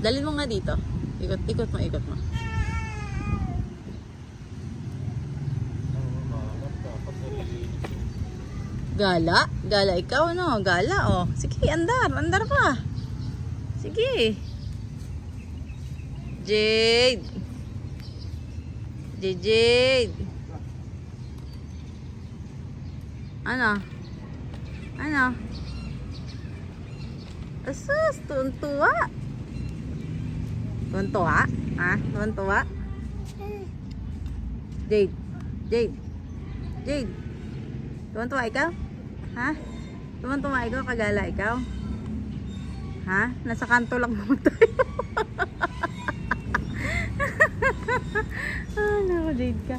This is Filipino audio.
Dalhin mo nga dito. Ikot mo, ikot mo. Gala? Gala ikaw, no? Gala, oh. Sige, andar. Andar pa. Sige. Jade. Jade. Ano? Ano? Asus, tuwan-tuwa. Tuwan-tuwa? Ha? Tuwan-tuwa? Jade. Tuwan-tuwa ikaw? Ha? Tuwan-tuwa ikaw? Kagala ikaw? Ha? Nasa kanto lang naman tayo. Ah, naku, Jade ka.